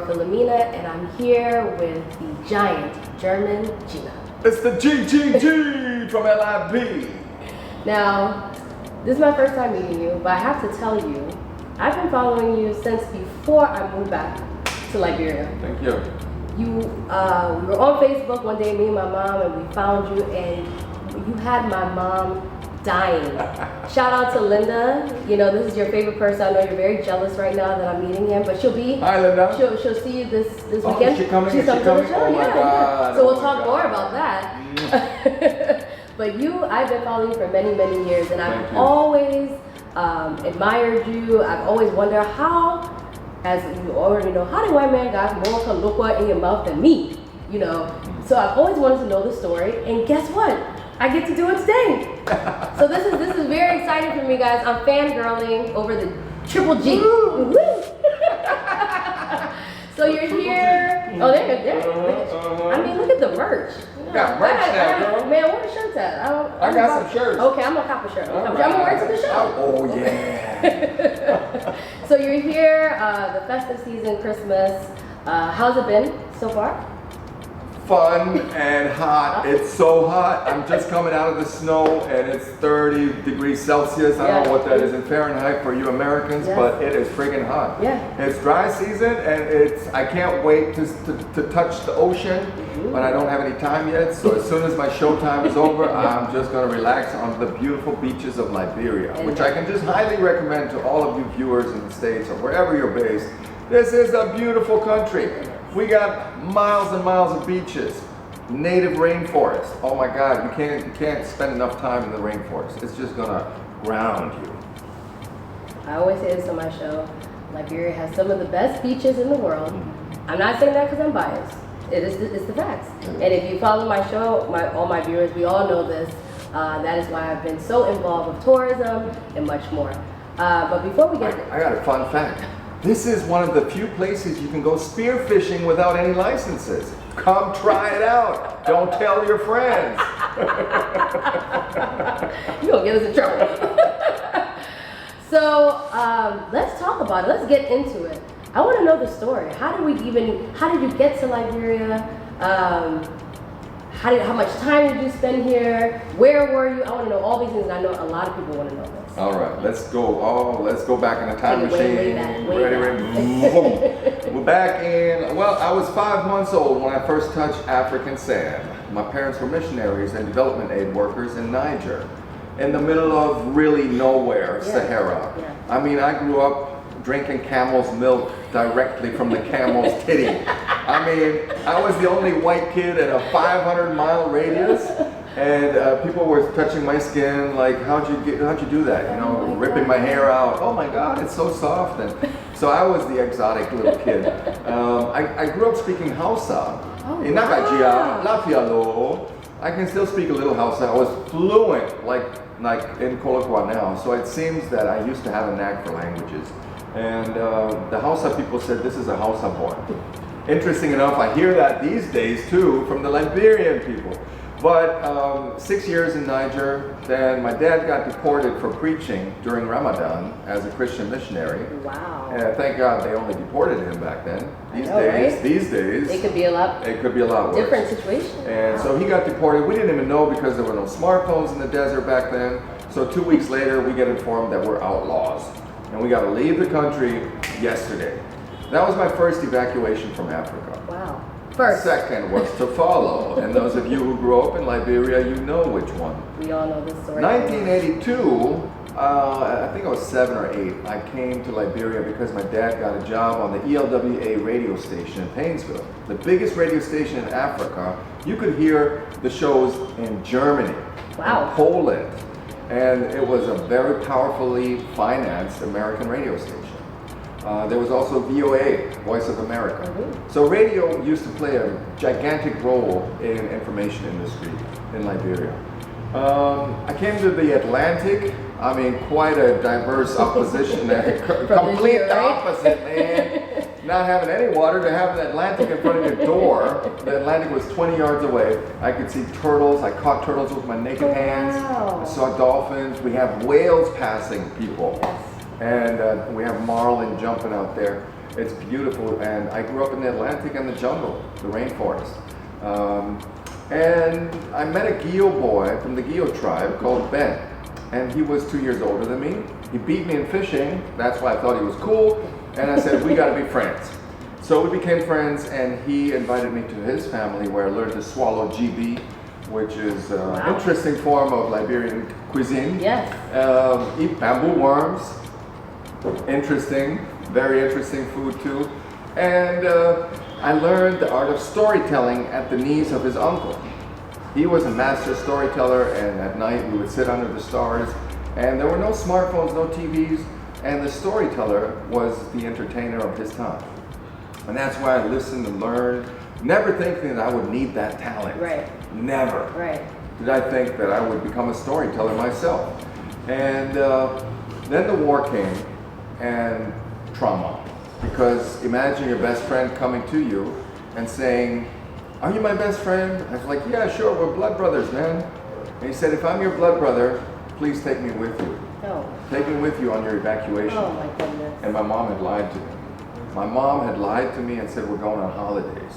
Philomena, and I'm here with the Giant German Gina. It's the GGG from LIB. Now, this is my first time meeting you, but I have to tell you, I've been following you since before I moved back to Liberia. Thank you. We were on Facebook one day, me and my mom, and we found you, and you had my mom dying. Shout out to Linda. You know, this is your favorite person. I know you're very jealous right now that I'm meeting him, but she'll be. Hi, Linda. She'll see you this weekend. She's coming to the show. Oh my God. Yeah. So we'll talk more about that. But I've been following you for many, many years, and I've always admired you. I've always wondered how, as you already know, how did white man got more kalukwa in your mouth than me? You know. So I've always wanted to know the story, and guess what? I get to do it today. So this is very exciting for me, guys. I'm fangirling over the Triple G. So you're here. Oh, there. I mean, look at the merch. Got merch now, girl. Man, where the shirts at? I got some shirts. Okay, I'm gonna cop a shirt. I'm gonna wear it to the show. Oh yeah. So you're here, the festive season, Christmas. How's it been so far? Fun and hot. It's so hot. I'm just coming out of the snow and it's 30 degrees Celsius. I don't know what that is in Fahrenheit for you Americans, but it is friggin' hot. Yeah. It's dry season and I can't wait to touch the ocean, but I don't have any time yet. So as soon as my show time is over, I'm just gonna relax on the beautiful beaches of Liberia, which I can just highly recommend to all of you viewers in the States or wherever you're based. This is a beautiful country. We got miles and miles of beaches, native rainforest. Oh my God, you can't spend enough time in the rainforest. It's just gonna ground you. I always say this on my show, Liberia has some of the best beaches in the world. I'm not saying that because I'm biased. It's the facts. And if you follow my show, all my viewers, we all know this. That is why I've been so involved with tourism and much more. But before we get I got a fun fact. This is one of the few places you can go spearfishing without any licenses. Come try it out. Don't tell your friends. You're gonna get us in trouble. So let's talk about it. Let's get into it. I want to know the story. How did you get to Liberia? How much time did you spend here? Where were you? I want to know all these things. And I know a lot of people want to know this. All right, let's go back in the time machine. Way We're back in, I was 5 months old when I first touched African sand. My parents were missionaries and development aid workers in Niger, in the middle of really nowhere, Sahara. Yeah. I mean, I grew up drinking camel's milk directly from the camel's titty. I mean, I was the only white kid in a 500-mile radius. And people were touching my skin, like, how'd you do that? You know, ripping my hair out. Oh my God, it's so soft. And so I was the exotic little kid. I grew up speaking Hausa. In Nagagia, Lafialo. I can still speak a little Hausa. I was fluent, like in Kolokwa now. So it seems that I used to have a knack for languages. And the Hausa people said, this is a Hausa boy. Interesting enough, I hear that these days too from the Liberian people. But 6 years in Niger, then my dad got deported for preaching during Ramadan as a Christian missionary. Wow. And thank God they only deported him back then. These days, it could be a lot worse. Different situation. And so he got deported. We didn't even know because there were no smartphones in the desert back then. So 2 weeks later, we get informed that we're outlaws. And we got to leave the country yesterday. That was my first evacuation from Africa. Wow. First. Second was to follow. And those of you who grew up in Liberia, you know which one. We all know this story. 1982, I think I was 7 or 8. I came to Liberia because my dad got a job on the ELWA radio station in Painesville, the biggest radio station in Africa. You could hear the shows in Germany, in Poland, and it was a very powerfully financed American radio station. There was also VOA, Voice of America. So radio used to play a gigantic role in information industry in Liberia. I came to the Atlantic. I mean, quite a diverse opposition there. Complete opposite, man. Not having any water to having the Atlantic in front of your door. The Atlantic was 20 yards away. I could see turtles. I caught turtles with my naked hands. I saw dolphins. We have whales passing people. And we have marlin jumping out there. It's beautiful, and I grew up in the Atlantic and the jungle, the rainforest. And I met a Gio boy from the Gio tribe called Ben, and he was 2 years older than me. He beat me in fishing, that's why I thought he was cool, and I said, we gotta be friends. So we became friends, and he invited me to his family where I learned to swallow GB, which is an interesting form of Liberian cuisine. Yes. Eat bamboo worms, interesting, very interesting food too. And I learned the art of storytelling at the knees of his uncle. He was a master storyteller, and at night we would sit under the stars, and there were no smartphones, no TVs, and the storyteller was the entertainer of his time. And that's why I listened and learned, never thinking that I would need that talent. Right. Never. Right. Did I think that I would become a storyteller myself. And then the war came, and trauma. Because imagine your best friend coming to you and saying, are you my best friend? I was like, yeah, sure, we're blood brothers, man. And he said, if I'm your blood brother, please take me with you. Oh. Take me with you on your evacuation. Oh my goodness. And my mom had lied to me. My mom had lied to me and said, we're going on holidays.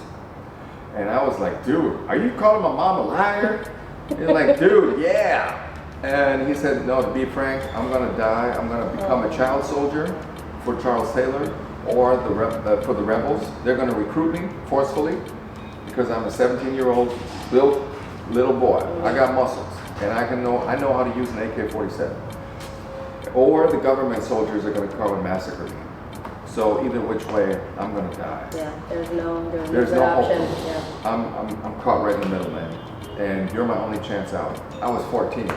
And I was like, dude, are you calling my mom a liar? He's like, dude, yeah. And he said, no, to be frank, I'm gonna die. I'm gonna become a child soldier for Charles Taylor or for the rebels. They're gonna recruit me forcefully because I'm a 17-year-old built little boy. I got muscles, and I know how to use an AK-47. Or the government soldiers are gonna come and massacre me. So either which way, I'm gonna die. Yeah, there's no good option. Yeah. I'm caught right in the middle, man. And you're my only chance out. I was 14.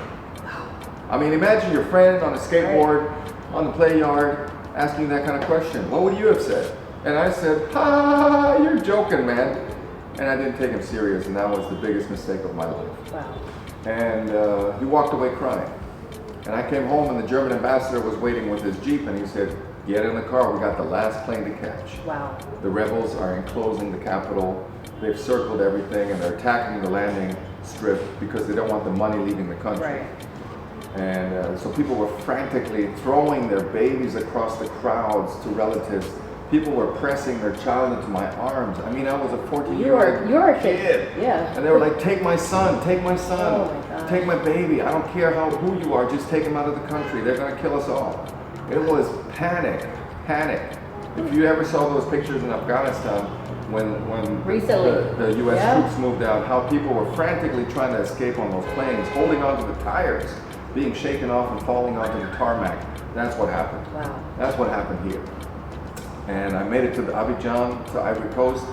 I mean, imagine your friend on a skateboard, on the play yard, asking that kind of question. What would you have said? And I said, ha, you're joking, man. And I didn't take him serious, and that was the biggest mistake of my life. Wow. And he walked away crying. And I came home, and the German ambassador was waiting with his Jeep, and he said, get in the car, we got the last plane to catch. Wow. The rebels are enclosing the capital. They've circled everything, and they're attacking the landing strip because they don't want the money leaving the country. Right. And so people were frantically throwing their babies across the crowds to relatives. People were pressing their child into my arms. I mean, I was a 14-year-old You're a kid. Yeah. And they were like, take my son, take my son, Oh my gosh. take my baby. I don't care who you are, just take him out of the country. They're gonna kill us all. It was panic. If you ever saw those pictures in Afghanistan, when Recently. the U.S. troops moved out, how people were frantically trying to escape on those planes, holding onto the tires, being shaken off and falling onto the tarmac. That's what happened. Wow. That's what happened here. And I made it to Abidjan, to Ivory Coast.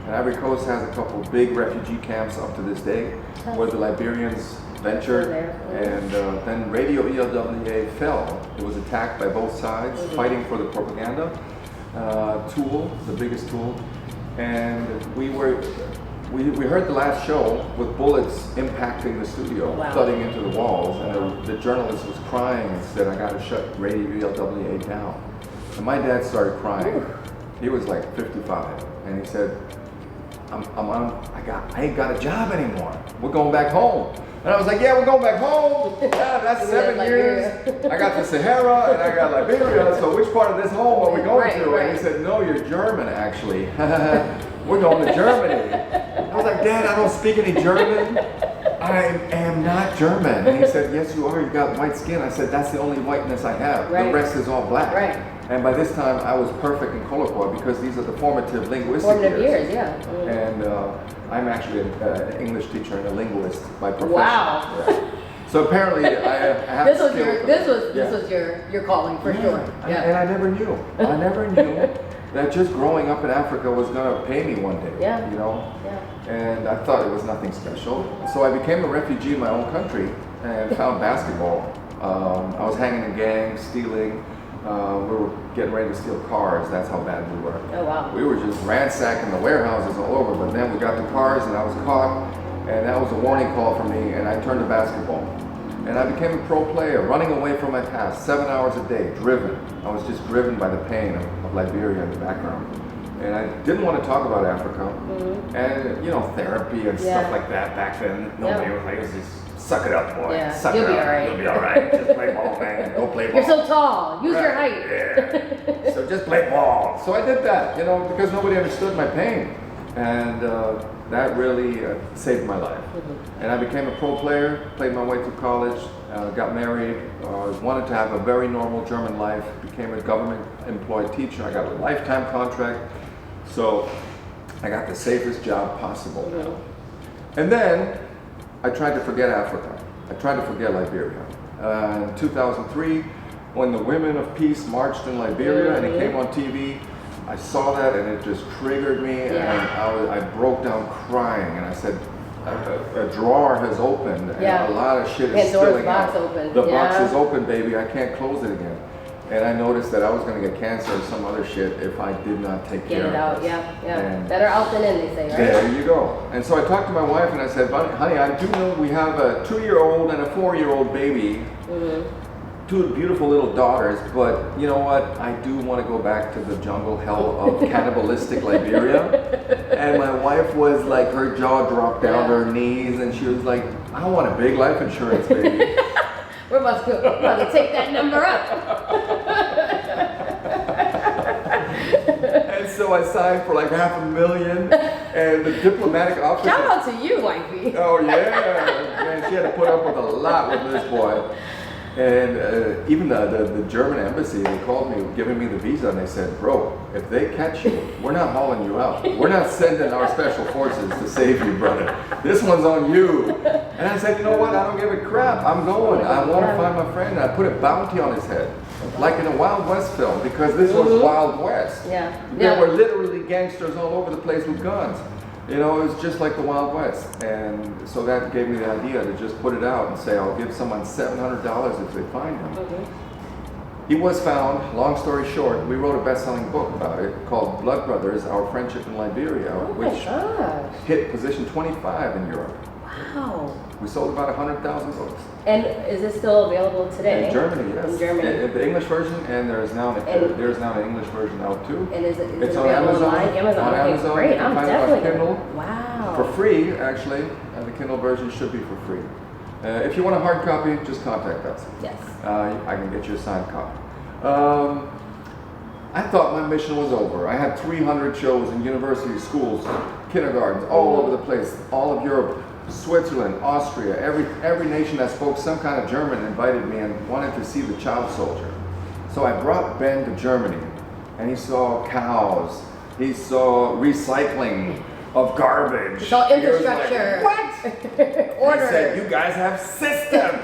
And Ivory Coast has a couple of big refugee camps up to this day, where the Liberians ventured. And then Radio ELWA fell. It was attacked by both sides, fighting for the propaganda tool, the biggest tool. And we heard the last show with bullets impacting the studio, thudding into the walls, and the journalist was crying and said, I gotta shut Radio ELWA down. And my dad started crying. He was like 55, and he said, I ain't got a job anymore. We're going back home. And I was like, yeah, we're going back home. Yeah, that's 7 years. I got the Sahara and I got Liberia, so which part of this home are we going to? And he said, no, you're German, actually. We're going to Germany. I was like, Dad, I don't speak any German. I am not German. And he said, yes, you are. You got white skin. I said, that's the only whiteness I have. The rest is all black. Right. And by this time, I was perfect in Colloquy because these are the formative linguistic years. Yeah. And I'm actually an English teacher and a linguist by profession. Wow. Yeah. So apparently, I have this was your calling for sure. Yeah. And I never knew. I never knew that just growing up in Africa was going to pay me one day. Yeah. You know. Yeah. And I thought it was nothing special. So I became a refugee in my own country and found basketball. I was hanging in gangs, stealing. We were getting ready to steal cars. That's how bad we were. Oh, wow. We were just ransacking the warehouses all over, but then we got the cars and I was caught, and that was a warning call for me, and I turned to basketball. And I became a pro player, running away from my past, 7 hours a day, driven. I was just driven by the pain of Liberia in the background. And I didn't want to talk about Africa. And, you know, therapy and stuff like that back then. Nobody was like, it was just suck it up, boy. Yeah, Suck you'll it be up. all right. You'll be all right. Just play ball, man. Go play ball. You're so tall. Use your Right. height. Yeah. So just play ball. So I did that, you know, because nobody understood my pain. And that really saved my life. And I became a pro player, played my way through college, got married, wanted to have a very normal German life, became a government employed teacher. I got a lifetime contract. So I got the safest job possible now. And then I tried to forget Africa. I tried to forget Liberia. In 2003, when the Women of Peace marched in Liberia and it came on TV, I saw that and it just triggered me, and I broke down crying, and I said, a drawer has opened and a lot of shit is spilling out. The box is open, baby. I can't close it again. And I noticed that I was going to get cancer or some other shit if I did not take care of it. And better out than in, they say, right? There you go. And so I talked to my wife and I said, honey, I do know we have a 2-year-old and a 4-year-old baby. Two beautiful little daughters, but you know what? I do want to go back to the jungle hell of cannibalistic Liberia. And my wife was like, her jaw dropped down to her knees, and she was like, I want a big life insurance, baby. We're about to take that number up. And so I signed for like $500,000, and the diplomatic officer. Shout out to you, wifey. Oh yeah, man, she had to put up with a lot with this boy. And even the German embassy, they called me, giving me the visa, and they said, bro, if they catch you, we're not hauling you out. We're not sending our special forces to save you, brother. This one's on you. And I said, you know what? I don't give a crap. I'm going. I want to find my friend. And I put a bounty on his head, like in a Wild West film, because this was Wild West. There were literally gangsters all over the place with guns. You know, it was just like the Wild West. And so that gave me the idea to just put it out and say, I'll give someone $700 if they find him. He was found. Long story short, we wrote a best-selling book about it called Blood Brothers, Our Friendship in Liberia, which hit position 25 in Europe. Wow. We sold about 100,000 books. And is it still available today? In Germany, yes. In Germany. The English version, and there's now an English version out too. And is it's it on Amazon. Amazon. On Okay, Amazon. great. You can I'm find definitely it on Kindle. Wow. For free, actually. And the Kindle version should be for free. If you want a hard copy, just contact us. Yes. I can get you a signed copy. I thought my mission was over. I had 300 shows in universities, schools, kindergartens, all over the place, all of Europe. Switzerland, Austria, every nation that spoke some kind of German invited me and wanted to see the child soldier. So I brought Ben to Germany, and he saw cows, he saw recycling of garbage. He saw infrastructure. He was like, what? Order. He said, you guys have systems.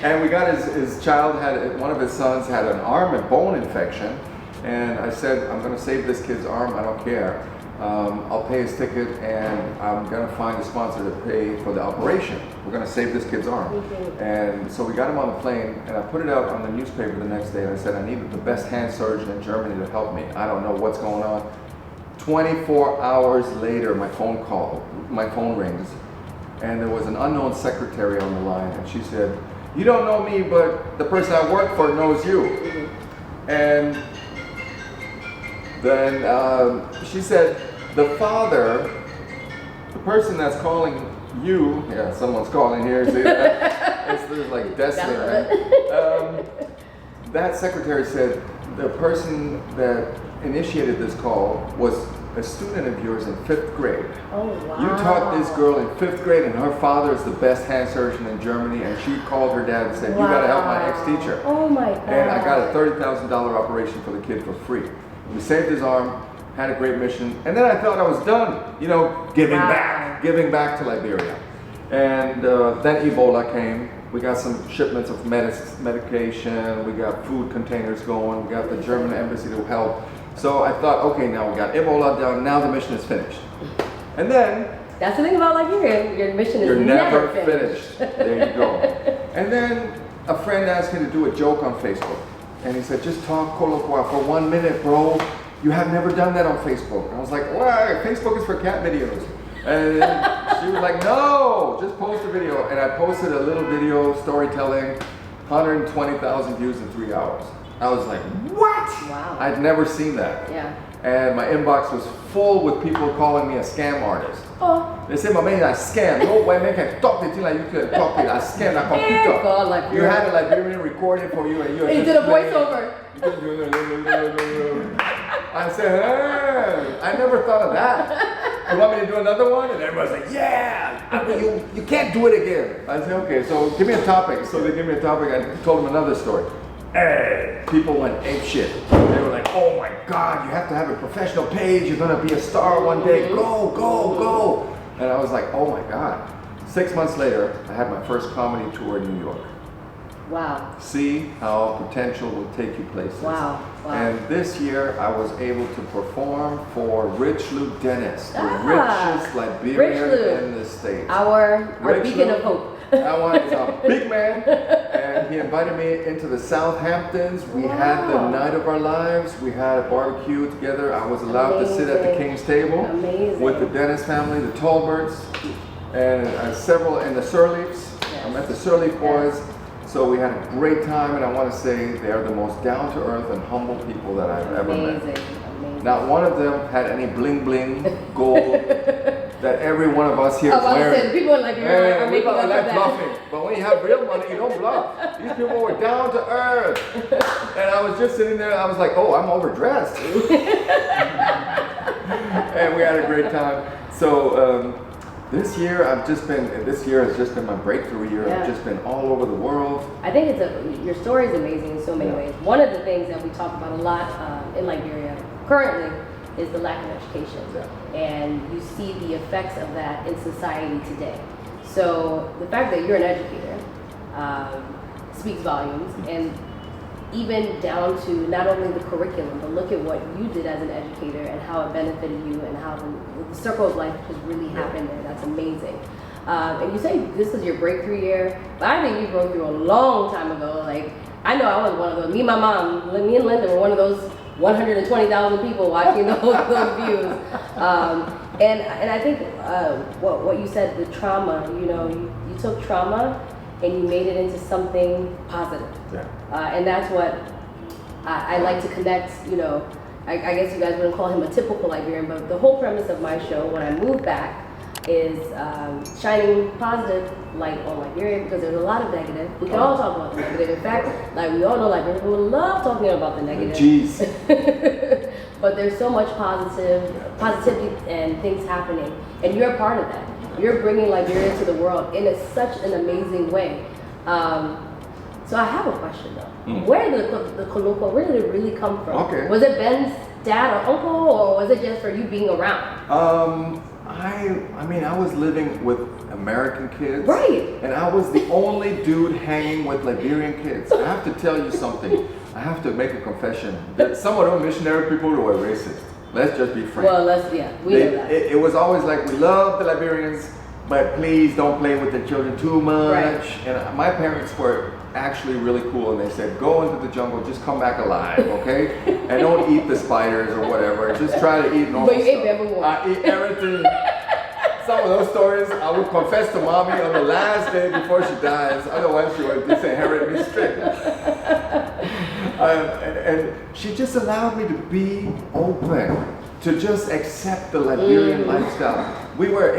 And we got his child, one of his sons had an arm and bone infection, and I said, I'm going to save this kid's arm, I don't care. I'll pay his ticket, and I'm going to find a sponsor to pay for the operation. We're going to save this kid's arm. And so we got him on the plane, and I put it out on the newspaper the next day, and I said, I need the best hand surgeon in Germany to help me. I don't know what's going on. 24 hours later, my phone rings, and there was an unknown secretary on the line, and she said, you don't know me, but the person I work for knows you. And then she said, the father, the person that's calling you, someone's calling here, see, there's like destiny, right? That secretary said, the person that initiated this call was a student of yours in 5th grade. Oh, wow. You taught this girl in 5th grade, and her father is the best hand surgeon in Germany, and she called her dad and said, you gotta help my ex-teacher. Oh my God. And I got a $30,000 operation for the kid for free. We saved his arm, had a great mission, and then I thought I was done, you know, giving back to Liberia. And then Ebola came. We got some shipments of medication, we got food containers going, we got the German embassy to help. So I thought, okay, now we got Ebola done, now the mission is finished. And then... That's the thing about Liberia, your mission is never finished. There you go. And then a friend asked me to do a joke on Facebook. And he said, just talk Kolokwa for 1 minute, bro. You have never done that on Facebook. And I was like, well, Facebook is for cat videos. And then she was like, no, just post a video. And I posted a little video, storytelling, 120,000 views in 3 hours. I was like, what? Wow. I'd never seen that. Yeah. And my inbox was full with people calling me a scam artist. Oh. They say my man is scam. No white man can talk the thing like you can talk it. I scam the computer. God, like you had a Liberian recording for you and you he did a voiceover. I said, hey, I never thought of that. You want me to do another one? And everybody's like, yeah, I mean, you can't do it again. I said, okay, so give me a topic. So they gave me a topic. I told them another story. Hey, people went apeshit. They were like, oh my God, you have to have a professional page. You're going to be a star one day. Go, go, go. And I was like, oh my God. 6 months later, I had my first comedy tour in New York. Wow. See how potential will take you places. Wow. Wow. And this year I was able to perform for Rich Luke Dennis, the richest Liberian in the States. Our beacon of hope. That one is a big man, and he invited me into the Southamptons. We had the night of our lives. We had a barbecue together. I was allowed to sit at the king's table with the Dennis family, the Tolberts, and several in the Sirleafs. I met the Sirleaf boys. So we had a great time, and I want to say they are the most down-to-earth and humble people that I've ever met. Amazing. Not one of them had any bling-bling gold that every one of us here is wearing. Say, people like are making up for that. Bluffing. But when you have real money, you don't bluff. These people were down-to-earth. And I was just sitting there, I was like, oh, I'm overdressed. And we had a great time. So, this year has just been my breakthrough year. Yeah. I've just been all over the world. I think your story is amazing in so many ways. One of the things that we talk about a lot in Liberia currently is the lack of education. Yeah. And you see the effects of that in society today. So the fact that you're an educator speaks volumes, and even down to not only the curriculum, but look at what you did as an educator and how it benefited you and how the circle of life has really happened there. That's amazing. And you say this is your breakthrough year, but I think you broke through a long time ago. Like, I know I was one of those, me and my mom, me and Linda were one of those 120,000 people watching those views. And I think what you said, the trauma, you took trauma and you made it into something positive. Yeah. And that's what I like to connect, I guess you guys wouldn't call him a typical Liberian, but the whole premise of my show when I moved back is shining positive light on Liberia, because there's a lot of negative. We can all talk about the negative. In fact, like we all know Liberians who love talking about the negative. Jeez. But there's so much positivity and things happening, and you're a part of that. You're bringing Liberia to the world in such an amazing way. So I have a question though. Where did the colloquial, where did it really come from? Okay. Was it Ben's dad or uncle, or was it just for you being around? I was living with American kids. Right. And I was the only dude hanging with Liberian kids. I have to tell you something. I have to make a confession. That some of those missionary people were racist. Let's just be frank. Well, we know that. It was always like, we love the Liberians, but please don't play with the children too much. Right. And my parents were actually really cool, and they said, go into the jungle, just come back alive, okay? And don't eat the spiders or whatever. Just try to eat normal But you stuff. ate bamboo. I eat everything. Some of those stories, I would confess to mommy on the last day before she dies. Otherwise, she would disinherit me straight. And she just allowed me to be open, to just accept the Liberian lifestyle. We were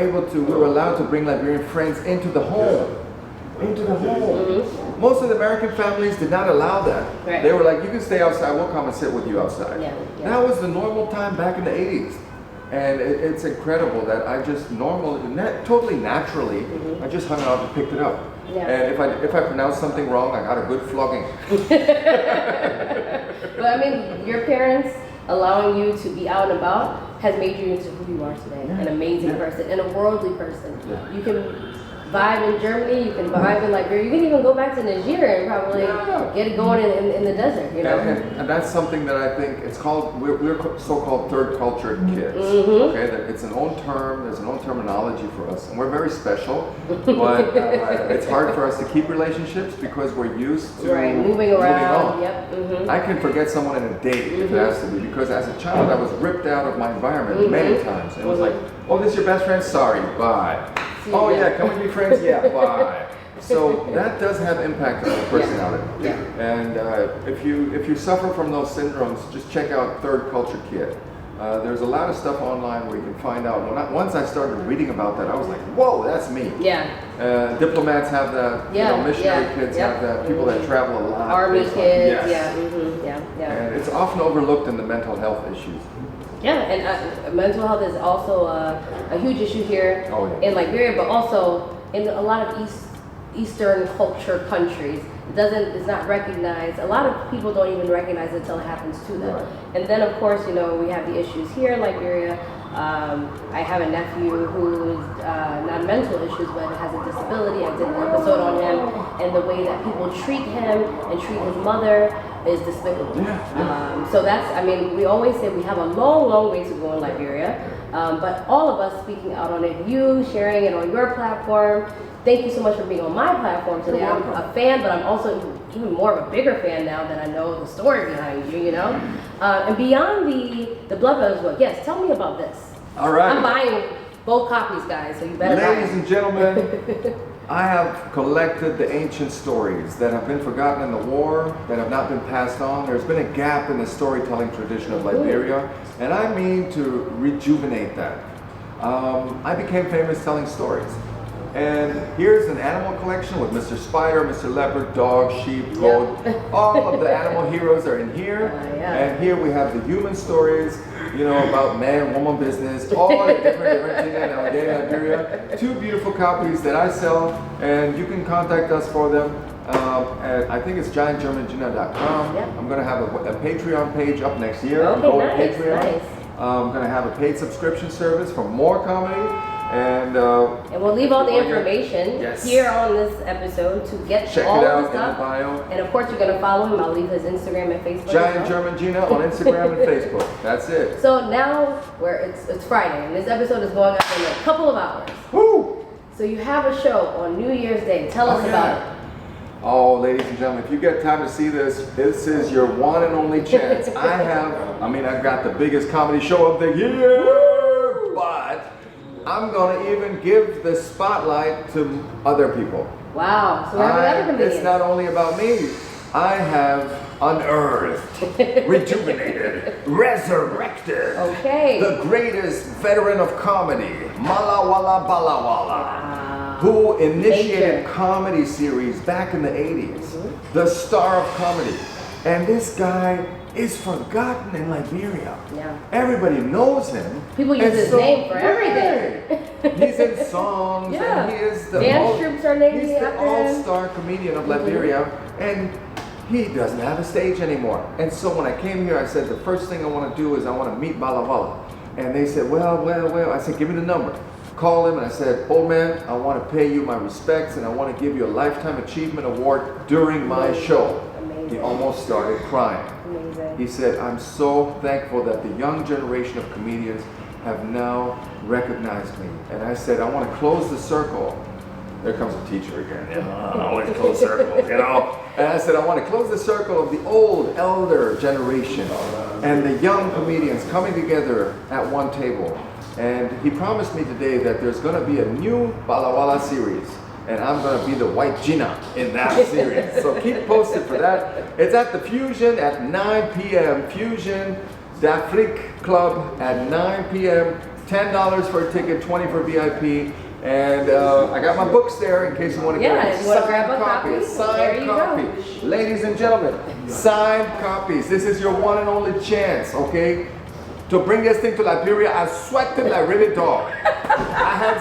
allowed to bring Liberian friends into the home. Most of the American families did not allow that. Right. They were like, you can stay outside, we'll come and sit with you outside. Yeah. That was the normal time back in the 80s. And it's incredible that I just totally naturally, I just hung out and picked it up. Yeah. And if I pronounce something wrong, I got a good flogging. But I mean, your parents allowing you to be out and about has made you into who you are today. An amazing person and a worldly person. Yeah. You can vibe in Germany, you can vibe in Liberia, you can even go back to Nigeria and probably get it going in the desert, And that's something that I think we're so-called third culture kids. Okay, that it's an own term, there's an own terminology for us, and we're very special, but it's hard for us to keep relationships because we're used to moving around. Yep. I can forget someone in a day if it has to be, because as a child I was ripped out of my environment many times. It was like, oh, this is your best friend? Sorry, bye. Oh yeah, come and be friends? Yeah, bye. So that does have impact on the personality. Yeah. And if you suffer from those syndromes, just check out Third Culture Kid. There's a lot of stuff online where you can find out. Once I started reading about that, I was like, whoa, that's me. Yeah. Diplomats have that. Missionary kids have that. People that travel a lot. Army kids. Yes. Yeah. And it's often overlooked in the mental health issues. Yeah, and mental health is also a huge issue here in Liberia, but also in a lot of Eastern culture countries. It's not recognized. A lot of people don't even recognize it until it happens to them. Right. And then, of course, we have the issues here in Liberia. I have a nephew who's not mental issues, but has a disability. I did an episode on him, and the way that people treat him and treat his mother is despicable. So we always say we have a long, long way to go in Liberia. But all of us speaking out on it, you sharing it on your platform. Thank you so much for being on my platform today. I'm a fan, but I'm also even more of a bigger fan now that I know the story behind you, And beyond the Blood Brothers book, yes, tell me about this. All right. I'm buying both copies, guys, so you better buy Ladies and gentlemen, I have collected the ancient stories that have been forgotten in the war, that have not been passed on. There's been a gap in the storytelling tradition of Liberia, and I mean to rejuvenate that. I became famous telling stories. And here's an animal collection with Mr. Spider, Mr. Leopard, dog, sheep, goat. All of the animal heroes are in here. And here we have the human stories, about man, woman business, all the different Gina and Liberia. 2 beautiful copies that I sell, and you can contact us for them. I think it's giantgermangina.com. I'm going to have a Patreon page up next year. Okay, nice. I'm going to have a paid subscription service for more comedy. And we'll leave all the information here on this episode to get check all it out the stuff. in the bio. And of course, you're going to follow him. I'll leave his Instagram and Facebook. Giant German Gina on Instagram and Facebook. That's it. So now it's Friday, and this episode is going up in a couple of hours. Woo! So you have a show on New Year's Day. Tell us about it. Oh, ladies and gentlemen, if you get time to see this is your one and only chance. I've got the biggest comedy show of the year, but I'm going to even give the spotlight to other people. Wow. So other comedians. It's not only about me. I have unearthed, rejuvenated, resurrected the greatest veteran of comedy, Malawala Balawala, who initiated comedy series back in the 80s, the star of comedy. And this guy is forgotten in Liberia. Everybody knows him. People use his name for everything. He's in songs, and he is the dance troops are named he's the after him. all-star comedian of Liberia, and he doesn't have a stage anymore. And so when I came here, I said the first thing I want to do is I want to meet Balawala. And they said, well. I said, give me the number. Call him, and I said, old man, I want to pay you my respects, and I want to give you a Lifetime Achievement Award during my show. He almost started crying. He said, I'm so thankful that the young generation of comedians have now recognized me. And I said, I want to close the circle. There comes a teacher again. I always close circles, And I said, I want to close the circle of the old, elder generation and the young comedians coming together at one table. And he promised me today that there's going to be a new Balawala series. And I'm going to be the white Gina in that series. So keep posted for that. It's at the Fusion at 9 p.m. Fusion d'Afrique Club at 9 p.m. $10 for a ticket, $20 for VIP. And I got my books there in case you want to get a signed copy. Signed copy. Ladies and gentlemen, signed copies. This is your one and only chance, okay? To bring this thing to Liberia, I sweated like really dog. I had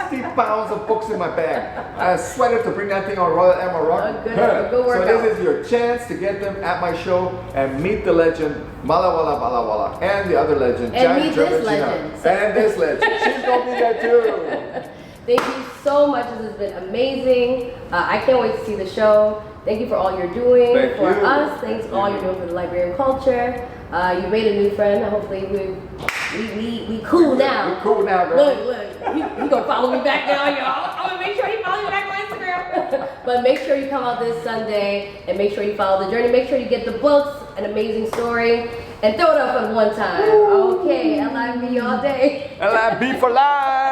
60 pounds of books in my bag. I sweated to bring that thing on Royal Emerald. So this is your chance to get them at my show and meet the legend, Malawala Balawala, and the other legend, Giant German Gina. And this legend. She's going to be there too. Thank you so much. This has been amazing. I can't wait to see the show. Thank you for all you're doing for us. Thanks for all you're doing for the Liberian culture. You made a new friend. Hopefully we cool now. We cool now, girl. Look, he gonna follow me back now, y'all. I'm gonna make sure he follows me back on Instagram. But make sure you come out this Sunday and make sure you follow the journey. Make sure you get the books, An Amazing Story, and throw it up for one time. Okay, LIB all day. LIB for life.